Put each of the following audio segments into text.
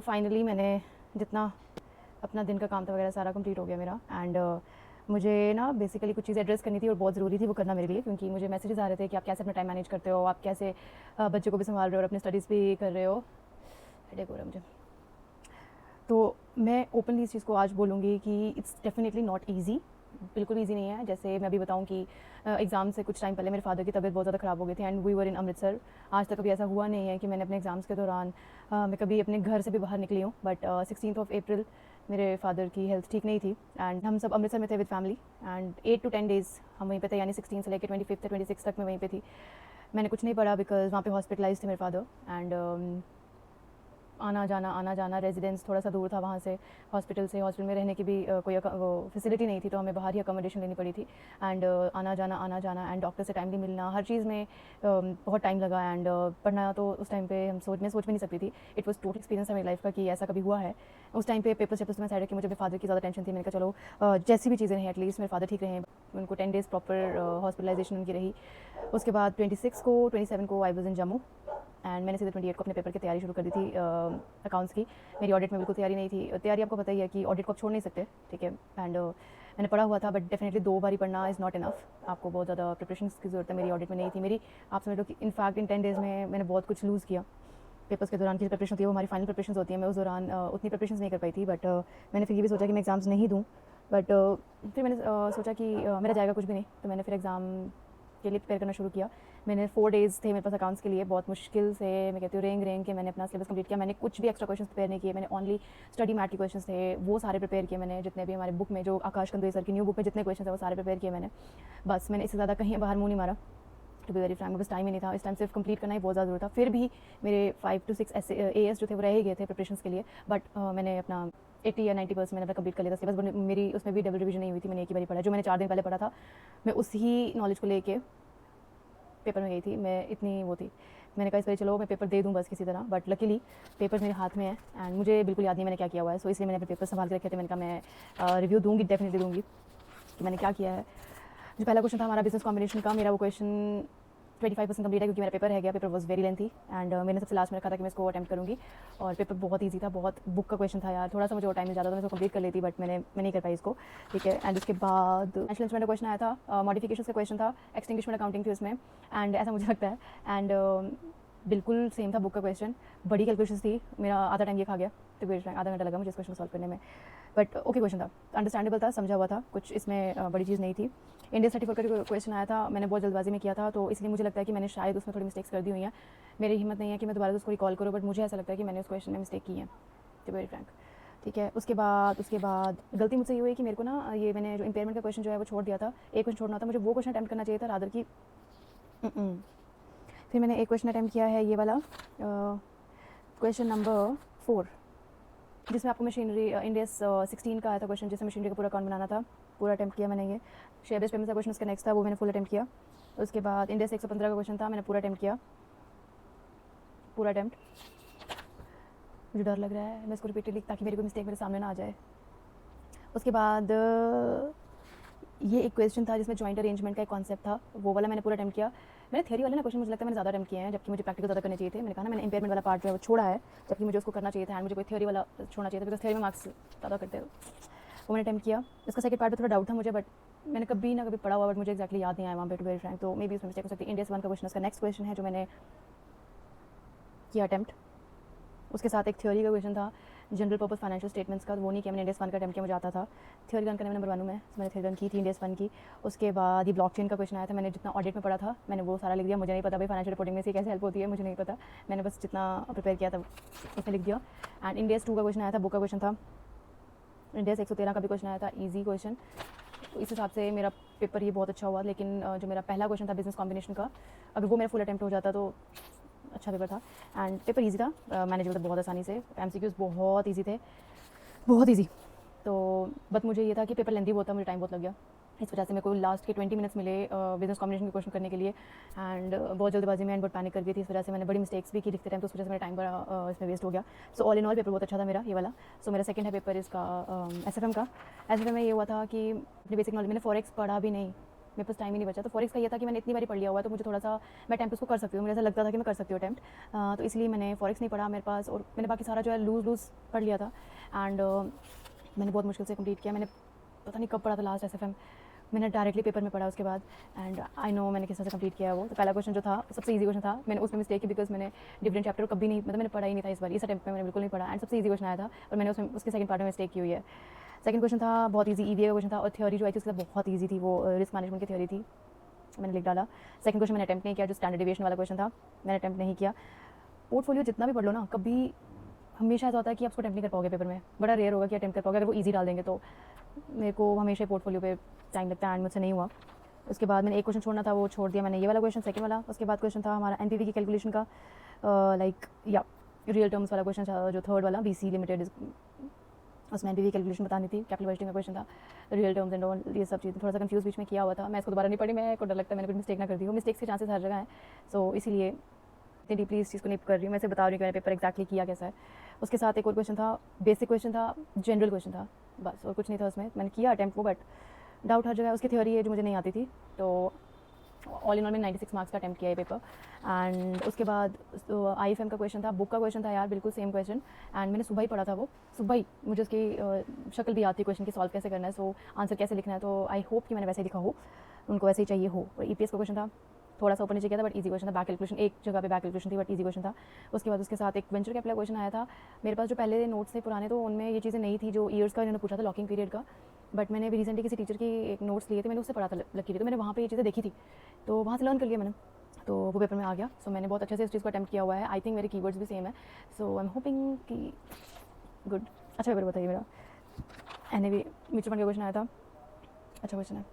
Finally मैंने जितना अपना दिन का काम था वगैरह सारा कंप्लीट हो गया मेरा। एंड मुझे ना बेसिकली कुछ चीज़ एड्रेस करनी थी और बहुत ज़रूरी थी वो करना मेरे लिए, क्योंकि मुझे मैसेजेस आ रहे थे कि आप कैसे अपना टाइम मैनेज करते हो, आप कैसे बच्चों को भी संभाल रहे हो और अपनी स्टडीज़ भी कर रहे हो। हेडेक हो रहा है मुझे। तो मैं ओपनली इस चीज़ को आज बोलूँगी कि इट्स डेफिनेटली नॉट ईजी, बिल्कुल ईजी नहीं है। जैसे मैं अभी बताऊँ कि एग्ज़ाम से कुछ टाइम पहले मेरे फादर की तबीयत बहुत ज़्यादा ख़राब हो गई थी एंड वी वर इन अमृतसर। आज तक कभी ऐसा हुआ नहीं है कि मैंने अपने एग्ज़ाम्स के दौरान मैं कभी अपने घर से भी बाहर निकली हूँ। बट 16 अप्रैल मेरे फादर की हेल्थ ठीक नहीं थी एंड हम सब अमृतसर में थे with family and 8 to 10 days हम वहीं पे थे, यानी 16 से लेकर 25 या 26 तक मैं वहीं पे थी। मैंने कुछ नहीं पढ़ा बिकॉज़ वहाँ पे हॉस्पिटलाइज़ थे मेरे फादर एंड आना जाना रेजिडेंस थोड़ा सा दूर था वहाँ से, हॉस्पिटल में रहने की भी कोई वो फैसिलिटी नहीं थी, तो हमें बाहर ही अकोमोडेशन लेनी पड़ी थी। एंड आना जाना एंड डॉक्टर से टाइमली मिलना, हर चीज़ में बहुत टाइम लगा। एंड पढ़ना तो उस टाइम पे मैं सोच भी नहीं सकती थी। इट वॉज टोटल एक्सपीरियंस है मेरी लाइफ का कि ऐसा कभी हुआ है। उस टाइम पे पेपर्स में साइड कि मुझे अपने फादर की ज़्यादा टेंशन थी। मैंने कहा चलो जैसी भी चीज़ें हैं एटलीस्ट मेरे फादर ठीक रहे। उनको 10 डेज़ प्रॉपर हॉस्पिटलाइजेशन उनकी रही। उसके बाद 27 को I was in Jammu and मैंने सीधे 28 को अपने पेपर की तैयारी शुरू कर दी थी अकाउंट्स की। मेरी ऑडिट में बिल्कुल तैयारी नहीं थी। तैयारी आपको पता ही है कि ऑडिट को आप छोड़ नहीं सकते, ठीक है। एंड मैंने पढ़ा हुआ था, बट डेफिनेटली 2 बार ही पढ़ना इज़ नॉट इनफ। आपको बहुत ज़्यादा प्रिपरेशन की ज़रूरत है। मेरी ऑडिट में नहीं थी। मेरी आप समझ लो कि इनफैक्ट इन 10 डेज़ में मैंने बहुत कुछ लूज़ किया। पेपर्स के दौरान की प्रिपरेशन होती है वो हमारी फाइनल प्रिपरेशन होती है, मैं उस दौरान उतनी प्रिपरेशन नहीं कर पाई थी। बट मैंने फिर ये भी सोचा कि मैं एग्ज़ाम्स नहीं दूँ। बट फिर मैंने सोचा कि मेरा जाएगा कुछ भी नहीं, तो मैंने फिर एग्ज़ाम के लिए प्रिपेयर करना शुरू किया। मैंने 4 डेज़ थे मेरे पास अकाउंट्स के लिए, बहुत मुश्किल से मैं कहती हूँ रेंग के मैंने अपना सिलेबस कंप्लीट किया। मैंने कुछ भी एक्स्ट्रा क्वेश्चन प्रिपेयर नहीं किए। मैंने ओनली स्टडी मैट के क्वेश्चन थे वो सारे प्रिपेयर किए मैंने। जितने भी हमारे बुक में जो आकाश कंदुई सर की न्यू बुक में जितने क्वेश्चन थे वो सारे प्रिपेयर किए मैंने। बस मैंने इससे ज़्यादा कहीं बाहर मुँह नहीं मारा, टू बी वेरी फ्रैंक। बस टाइम ही नहीं था, इस टाइम सिर्फ कंप्लीट करना ही बहुत ज़्यादा ज़रूरी था। फिर भी मेरे 5 to 6 AS जो थे वो रह ही गए थे प्रिपरेशन के लिए। बट मैंने अपना 80 या 90% मैंने अपना कंप्लीट कर लिया था सिलेबस। बट मेरी उसमें भी डबल रिवीजन नहीं हुई थी, मैंने एक ही बारी पढ़ा। जो मैंने 4 दिन पहले पढ़ा था मैं उसी नॉलेज को लेके पेपर में गई थी। मैं इतनी वो थी, मैंने कहा इस बार चलो मैं पेपर दे दूँ बस किसी तरह। बट लकीली पेपर मेरे हाथ में है एंड मुझे बिल्कुल याद नहीं मैंने क्या किया हुआ है। सो इसलिए मैंने अपने पेपर संभाल के रखे थे। मैंने कहा मैं रिव्यू दूँगी, डेफिनेटली दूँगी कि मैंने क्या किया है। जो पहला क्वेश्चन था हमारा बिजनेस कॉम्बिनेशन का, मेरा वो क्वेश्चन 25% कंप्लीट है क्योंकि मेरा पेपर रह गया। Paper was very lengthy and मैंने सबसे लास्ट में रखा था कि मैं इसको अटैम्प्ट करूँगी। और पेपर बहुत ईजी था, बहुत बुक का क्वेश्चन था यार। थोड़ा सा मुझे और टाइम मिल जाता तो मैं इसको कंप्लीट कर लेती, बट मैं नहीं कर पाई इसको, ठीक है। एंड उसके बाद नेशनल इंस्ट्रूमेंट का क्वेश्चन आया था, मॉडिफिकेशन का क्वेश्चन था, एक्सटिंग्विशमेंट अकाउंटिंग थी उसमें। एंड ऐसा मुझे लगता है एंड बिल्कुल सेम था बुक का क्वेश्चन। बड़ी कैलकुलेशन थी, मेरा आधा टाइम ये खा गया, तो आधा घंटा लगा मुझे इस क्वेश्चन को सॉल्व करने में। बट ओके क्वेश्चन था, अंडरस्टैंडेबल था, समझा हुआ था, कुछ इसमें बड़ी चीज़ नहीं थी। इंडिया 34 का जो क्वेश्चन आया था मैंने बहुत जल्दबाजी में किया था, तो इसलिए मुझे लगता है कि मैंने शायद उसमें थोड़ी मिस्टेक्स कर दी हुई हैं। मेरी हिम्मत नहीं है कि मैं दोबारा उसको रिकॉल करूँ, बट मुझे ऐसा लगता है कि मैंने उस क्वेश्चन में मिस्टेक की है, टू बी वेरी फ्रैंक, ठीक है। उसके बाद गलती मुझसे ये हुई कि मेरे को ना ये मैंने जो इम्पेयरमेंट का क्वेश्चन जो है वो छोड़ दिया था। एक क्वेश्चन छोड़ना था, मुझे वो क्वेश्चन अटैम्प्ट करना चाहिए था रादर की। फिर मैंने एक क्वेश्चन अटैम्प्ट किया है, ये वाला क्वेश्चन नंबर 4, जिसमें आपको मशीनरी इंडेस 16 का आया था क्वेश्चन, जिसमें मशीनरी का पूरा अकाउंट बनाना था। पूरा अटैम्प्ट किया मैंने। ये शेयर बेस्ड पेमेंट का क्वेश्चन उसका नेक्स्ट था, वो मैंने फुल अटैम्प्ट किया। उसके बाद इंडेस 115 का क्वेश्चन था, मैंने पूरा अटैम्प्ट किया, पूरा अटैम्प्ट। मुझे डर लग रहा है मैं इसको रिपीटेड लिख ताकि मेरी कोई मिस्टेक मेरे सामने ना आ जाए। उसके बाद ये एक क्वेश्चन था जिसमें जॉइंट अरेंजमेंट का एक कॉन्सेप्ट था, वो वाला मैंने पूरा अटैम्प्ट किया। मैंने थ्योरी वाले ना क्वेश्चन मुझे लगता है मैंने ज़्यादा अटैम्प्ट किए हैं, जबकि मुझे प्रैक्टिकल ज़्यादा करने चाहिए थे। मैंने कहा ना मैंने इम्पेयरमेंट वाला पार्ट जो है वो छोड़ा है, जबकि मुझे उसको करना चाहिए था एंड मुझे कोई थ्योरी वाला छोड़ना चाहिए था, बिकॉज थ्योरी में मार्क्स ज़्यादा करते हैं। वो मैंने अटैम्प्ट किया। इसका सेकंड पार्ट पर थोड़ा डाउट था मुझे, बट मैंने कभी ना कभी पढ़ा हुआ, बट मुझे एक्जैक्टली याद नहीं आया वहाँ पे, टू बी वेरी फ्रैंक। तो मे बी उसमें मिस्टेक हो सकती है। इंडियस 1 का क्वेश्चन इसका नेक्स्ट क्वेश्चन है जो मैंने किया अटैम्प्ट। उसके साथ एक थ्योरी का क्वेश्चन था जनरल पर्पस फाइनेंशियल स्टेटमेंट्स का, वो नहीं किया मैंने। इंडेस 1 का अटैम्प्ट किया, मुझे आता था। थ्योरी रन करने में नंबर 1 हूँ मैं, मैंने थ्योरी रन की थी इंडेस 1 की। उसके बाद ये ब्लॉकचेन का क्वेश्चन आया था, मैंने जितना ऑडिट में पढ़ा था मैंने वो सारा लिख दिया। मुझे नहीं पता भाई फाइनेंशियल रिपोर्टिंग में से कैसे हेल्प होती है, मुझे नहीं पता। मैंने बस जितना प्रिपेयर किया था उसमें लिख दिया। एंड इंडेस 2 का क्वेश्चन आया था, बुक का क्वेश्चन था। इंडेस 113 का भी क्वेश्चन आया था, ईजी क्वेश्चन। तो इस हिसाब से मेरा पेपर ये बहुत अच्छा हुआ। लेकिन जो मेरा पहला क्वेश्चन था बिजनेस कॉम्बिनेशन का, अगर वो मेरा फुल अटैम्प्ट हो जाता तो अच्छा पेपर था। एंड पेपर ईजी था, मैनेजेबल था बहुत आसानी से। MCQs बहुत ईजी थे, बहुत ईजी। तो बट मुझे ये था कि पेपर लेंथी बहुत था, मुझे टाइम बहुत लग गया। इस वजह से मेरे को लास्ट के 20 मिनट्स मिले बिजनेस कॉम्बिनेशन के क्वेश्चन करने के लिए। एंड बहुत जल्दबाजी में एंड बहुत पैनिक कर गई थी, इस वजह से मैंने बड़ी मिस्टेक्स भी की लिखते टाइम, तो उस वजह से मेरा टाइम बड़ा इसमें वेस्ट हो गया। So all in all paper बहुत अच्छा था मेरा ये वाला। सो मेरा सेकंड है पेपर इसका SFM का। SFM में ये हुआ था कि अपनी बेसिक नॉलेज, मैंने फॉरेक्स पढ़ा भी नहीं, मेरे पास टाइम ही नहीं बचा। तो फॉरेक्स का ये था कि मैंने इतनी बारी पढ़ लिया हुआ है तो मुझे थोड़ा सा मैं अटैम्प्ट उसको कर सकती हूँ, मुझे ऐसा लगता था कि मैं कर सकती हूँ अटैम्प्ट। तो इसलिए मैंने फॉरेक्स नहीं पढ़ा मेरे पास, और मैंने बाकी सारा जो है लूज़ पढ़ लिया था। एंड मैंने बहुत मुश्किल से कंप्लीट किया। मैंने पता नहीं कब पढ़ा था लास्ट SFM, मैंने डायरेक्टली पेपर में पढ़ा उसके बाद। एंड आई नो मैंने किस तरह से कंप्लीट किया है वो। तो पहला क्वेश्चन जो था सबसे ईजी क्वेश्चन था, मैंने उसमें मिस्टेक की बिकॉज मैंने डिफरेंट चैप्टर कभी नहीं, मतलब मैंने पढ़ा ही नहीं था इस बार, इस अटेम्प्ट में मैंने बिल्कुल नहीं पढ़ा। एंड सबसे ईजी क्वेश्चन आया था और मैंने उसमें उसके सेकंड पार्ट में मिस्टेक की हुई है। सेकंड क्वेश्चन था बहुत ईजी EVA का क्वेश्चन था, और थ्योरी जो आई थी उसके साथ बहुत ईजी थी, वो रिस्क मैनेजमेंट की थ्योरी थी, मैंने लिख डाला। सेकंड क्वेश्चन मैंने अटैम्प्ट नहीं किया, जो स्टैंडर्ड डेविएशन वाला क्वेश्चन था मैंने अटैम्प्ट नहीं किया। पोर्टफोलियो जितना भी पढ़ लो ना, कभी हमेशा ऐसा होता है कि आप उसको अटैम्प्ट नहीं कर पाओगे पेपर में, बड़ा रेयर होगा कि अटैम्प्ट कर पाओगे अगर वो ईजी डाल देंगे। तो मेरे को हमेशा पोर्टफोलियो पे टाइम लगता है एंड मुझसे नहीं हुआ। उसके बाद मैंने एक क्वेश्चन छोड़ना था, वो छोड़ दिया मैंने, ये वाला क्वेश्चन सेकंड वाला। उसके बाद क्वेश्चन था हमारा NPV की कैलकुलेशन का, लाइक या रियल टर्म्स वाला क्वेश्चन था, जो थर्ड वाला BC लिमिटेड, उसमें NPV कैलकुलेशन बतानी थी। कैपिटल बजटिंग का क्वेश्चन था, रियल टर्म्स एंड ऑल ये सब चीज़ें, थोड़ा सा कंफ्यूज बीच में किया हुआ था। मैं इसको दोबारा नहीं पढ़ी, मैं को डर लगता है मैंने कुछ मिस्टेक ना कर दी हूँ, मिस्टेक्स के चांसेस हर जगह हैं। सो इसीलिए इतनी डीपली इस चीज़ को नहीं कर रही हूँ, मैं इसे बता रही हूँ कि मैंने पेपर एक्जैक्टली किया कैसा है। उसके साथ एक और क्वेश्चन था, बेसिक क्वेश्चन था, जनरल क्वेश्चन था, बस और कुछ नहीं था उसमें। मैंने किया अटैम्प्ट को, बट डाउट हर जगह। उसकी थ्योरी है जो मुझे नहीं आती थी, तो ऑल इन ऑल में 96 मार्क्स का अटैम्प्ट किया है पेपर। एंड उसके बाद IFM का क्वेश्चन था, बुक का क्वेश्चन था यार, बिल्कुल सेम क्वेश्चन। एंड मैंने सुबह ही पढ़ा था वो, सुबह ही मुझे उसकी शक्ल भी आती है क्वेश्चन की, सॉल्व कैसे करना है, सो आंसर कैसे लिखना है। तो आई होप कि मैंने वैसे ही लिखा हो, उनको वैसे ही चाहिए हो। और EPS का क्वेश्चन था, थोड़ा सा ऊपर नीचे किया था बट ईजी क्वेश्चन था। बैक कैलकुलेशन एक जगह पे बैक कैलकुलेशन थी बट ईजी क्वेश्चन था। उसके बाद उसके साथ एक वेंचर कैपिटल क्वेश्चन आया था। मेरे पास जो पहले नोट्स थे पुराने, तो उनमें ये चीज़ें नहीं थी जो ईयर्स का इन्होंने पूछा था, लॉकिंग पीरियड का। बट मैंने अभी रिसेंटली किसी टीचर की एक नोट्स लिए थे, मैंने उससे पढ़ा था लकीली, तो मैंने वहाँ पे ये चीज़ें देखी थी, तो वहाँ से लर्न कर लिया मैंने, तो वो पेपर में आ गया। सो मैंने बहुत अच्छे से इस चीज़ को अटैम्प्ट किया हुआ है। आई थिंक मेरे कीवर्ड्स भी सेम है, सो आई एम होपिंग कि गुड। अच्छा पेपर बताइए मेरा। NAV म्यूचुअल फंड का क्वेश्चन आया था, अच्छा क्वेश्चन है,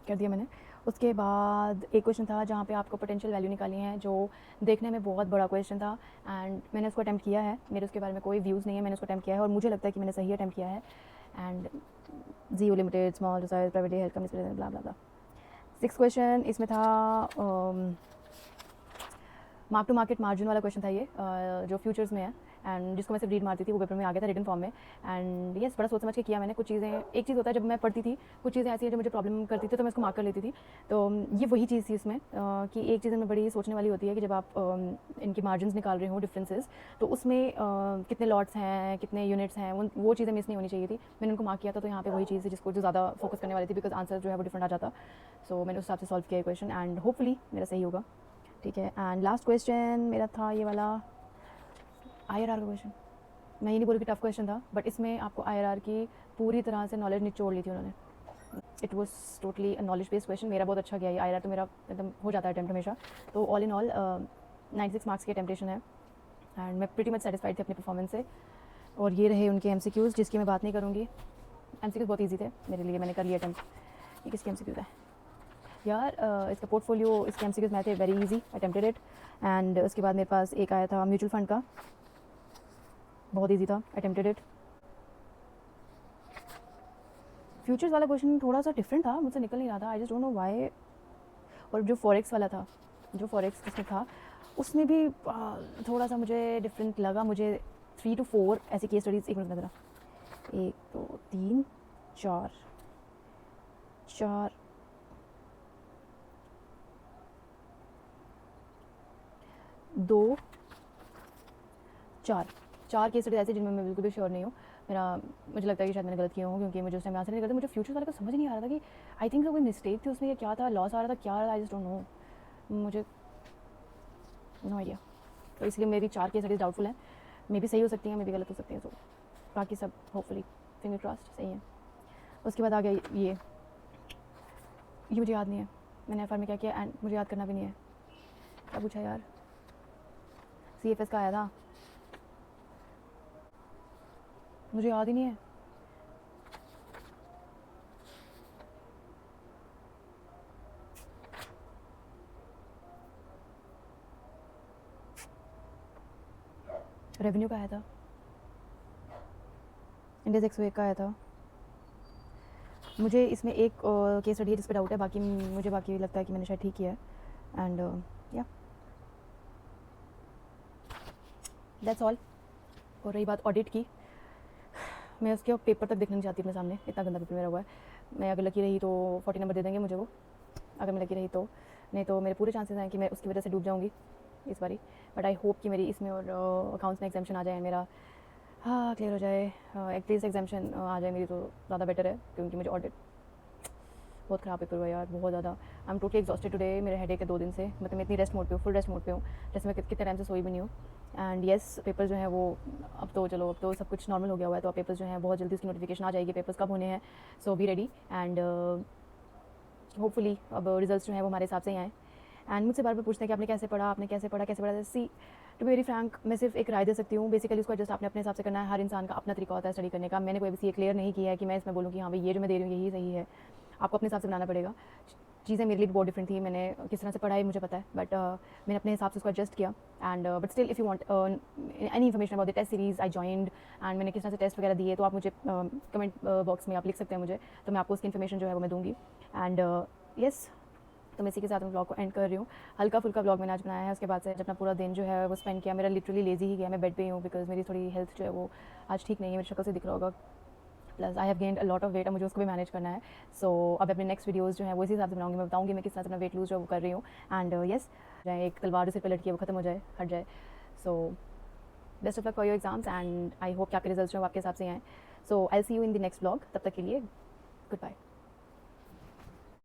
कर दिया मैंने। उसके बाद एक क्वेश्चन था जहाँ पे आपको पोटेंशियल वैल्यू निकालनी है, जो देखने में बहुत बड़ा क्वेश्चन था एंड मैंने उसको अटैम्प्ट किया है। मेरे उसके बारे में कोई व्यूज़ नहीं है, मैंने उसको अटैम्प्ट किया है और मुझे लगता है कि मैंने सही अटैम्प्ट किया है। And Zio limited, small size private health company, blah blah blah. 6 question इसमें था, मार्क टू मार्केट मार्जिन वाला क्वेश्चन था ये, जो फ्यूचर्स में है एंड जिसको मैं सिर्फ रीड मारती थी, वो पेपर में आ गया था रिटन फॉर्म में। एंड यस, बड़ा सोच समझ के किया मैंने। कुछ चीज़ें, एक चीज़ होता है जब मैं पढ़ती थी, कुछ चीज़ें ऐसी हैं जो मुझे प्रॉब्लम करती थी तो मैं उसको मार्क कर लेती थी। तो ये वही चीज़ थी इसमें, कि एक चीज़ में बड़ी सोचने वाली होती है कि जब आप इनकी मार्जिन निकाल रहे हो, डिफरेंसेस, तो उसमें कितने लॉट्स हैं, कितने यूनिट्स हैं, वो चीज़ें मिस नहीं होनी चाहिए थी। मैंने उनको मार्क किया था, तो यहाँ पे वही चीज़ है जिसको जो ज़्यादा फोकस करने वाली थी, बिकॉज आंसर जो है वो डिफरेंट आ जाता। सो मैंने उस हिसाब से सॉल्व किया क्वेश्चन एंड होपफुली मेरा सही होगा, ठीक है। एंड लास्ट क्वेश्चन मेरा था ये वाला IRR का क्वेश्चन। मैं ये नहीं बोल कि टफ क्वेश्चन था, बट इसमें आपको IRR की पूरी तरह से नॉलेज निचोड़ ली थी उन्होंने। It was totally a knowledge based question. मेरा बहुत अच्छा गया ये IRR, तो मेरा एकदम हो जाता है अटैम्प्ट हमेशा। तो ऑल इन ऑल 96 मार्क्स की अटैम्प्टेशन है एंड मैं प्रीटी मच सेटिस्फाइड थी अपनी परफॉर्मेंस से। और ये रहे उनके MCQs, जिसकी मैं बात नहीं करूँगी। MCQs बहुत ईजी थे मेरे लिए, मैंने कर लिया अटैम्प्ट। ये किसके MCQs है यार, इसका पोर्टफोलियो, इसके MCQs मैं थे very easy, attempted it. And उसके बाद मेरे पास एक आया था म्यूचुअल फंड का, बहुत इजी था, अटेम्प्टेड इट। फ्यूचर्स वाला क्वेश्चन थोड़ा सा डिफरेंट था, मुझसे निकल नहीं रहा था, I just don't know why. और जो फॉरेक्स वाला था, जो फॉरेक्स इसमें था, उसमें भी थोड़ा सा मुझे डिफरेंट लगा। मुझे 3 to 4 ऐसी केस स्टडीज़, एक मिनट में ज़रा, 1 2 3 4 4 2 4 केस स्टडीज ऐसे जिनमें मैं बिल्कुल भी श्योर नहीं हूँ। मुझे लगता है कि शायद मैंने गलत किया हूँ, क्योंकि मुझे उस टाइम आंसर नहीं करते। मुझे फ्यूचर वाले को समझ नहीं आ रहा था कि आई थिंक कोई मिस्टेक थी उसमें, या क्या था, लॉस आ रहा था, क्या आई जस्ट डोंट नो, मुझे नो आइडिया। तो इसलिए मेरी 4 केस स्टडीज डाउटफुल हैं, मे भी सही हो सकती हैं, मे भी गलत हो सकती हैं। तो बाकी सब होपफुली फिंगर क्रॉस्ड सही है। उसके बाद आ गया ये मुझे याद नहीं है मैंने FR में क्या किया, एंड मुझे याद करना भी नहीं है। क्या पूछा यार, CFS का आया था, मुझे याद ही नहीं है। रेवेन्यू का आया था, इंडेक्स एक्सवे का आया था। मुझे इसमें एक केस स्टडी है जिस पे डाउट है, बाकी मुझे बाकी लगता है कि मैंने शायद ठीक किया है। एंड या दैट्स ऑल। और रही बात ऑडिट की, मैं उसके पेपर तक देखना नहीं चाहती अपने सामने, इतना गंदा पेपर मेरा हुआ है। मैं अगर लकी रही तो 40 नंबर दे देंगे मुझे वो, अगर मैं लगी रही तो, नहीं तो मेरे पूरे चांसेस हैं कि मैं उसकी वजह से डूब जाऊँगी इस बारी। बट आई होप कि मेरी इसमें और अकाउंट्स में एग्जामेशन आ जाए, मेरा हाँ क्लियर हो जाए, एटलीस्ट एग्जामेशन आ जाए मेरी तो ज़्यादा बेटर है, क्योंकि मुझे ऑडिट बहुत ख़राब पेपर हुआ यार, बहुत ज़्यादा। I am totally exhausted today, मेरे हेडेक है 2 दिन से, मतलब मैं इतनी रेस्ट मोड पे हूँ, फुल रेस्ट मोड पे हूँ, जैसे मैं कितने टाइम से सोई भी नहीं हूँ। एंड येस पेपर जो है वो अब तो चलो, अब तो सब कुछ नॉर्मल हो गया हुआ है, तो अब पेपर्स जो हैं बहुत जल्दी उसकी नोटिफिकेशन आ जाएगी, पेपर्स कब होने हैं, सो बी रेडी। एंड होपफुली अब रिजल्ट्स जो हैं वो हमारे हिसाब से ही आएँ। एंड मुझसे बार बार पूछते हैं कि आपने कैसे पढ़ा, आपने कैसे पढ़ा, कैसे पढ़ा। सी टू बी वेरी फ्रैंक, मैं सिर्फ एक राय दे सकती हूँ, बेसिकली उसको एडजस्ट आपने अपने हिसाब से करना है। हर इंसान का अपना तरीका होता है स्टडी करने का। मैंने कोई भी ये क्लियर नहीं किया है कि मैं इसमें बोलूँ कि हाँ भाई ये जो मैं दे रही हूँ यही सही है, आपको अपने हिसाब से बनाना पड़ेगा। चीज़ें मेरे लिए भी बहुत डिफरेंट थी, मैंने किस तरह से पढ़ा है मुझे पता है, बट मैंने अपने हिसाब से उसको एडजस्ट किया। And but still if you want any information about the test series I joined, and मैंने किस तरह से टेस्ट वगैरह दिए, तो आप मुझे कमेंट बॉक्स में आप लिख सकते हैं मुझे, तो मैं आपको उसकी इन्फॉर्मेशन जो है वो मैं दूँगी। एंड येस, तो मैं इसी के साथ मैं ब्लॉग को एंड कर रही हूँ। हल्का फुल्का ब्लॉग मैंने आज बनाया है, उसके बाद से अपना पूरा दिन जो है वो स्पेंड किया, मेरा लिटरली लेजी ही गया, मैं बेड पे ही हूँ, बिकॉज मेरी थोड़ी हेल्थ जो है वो आज ठीक नहीं है, मेरी शक्ल से दिख रहा होगा। Plus I have gained a lot of weight, मुझे उसको भी मैनेज करना है। सो अब अपने नेक्स्ट वीडियोज़ जो है वो इसी हिसाब से बनाऊंगी, मैं बताऊँगी मैं किस तरह से अपना वेट लूज़ जो वो कर रही हूँ। एंड येस, एक तलवार जो सिर पर लटकी है वो खत्म हो जाए, हट जाए। So best of luck for your exams, and I hope कि आपके रिजल्ट जो है वो आपके हिसाब से आएँ। So I see you in the next blog, तब तक के लिए गुड बाय।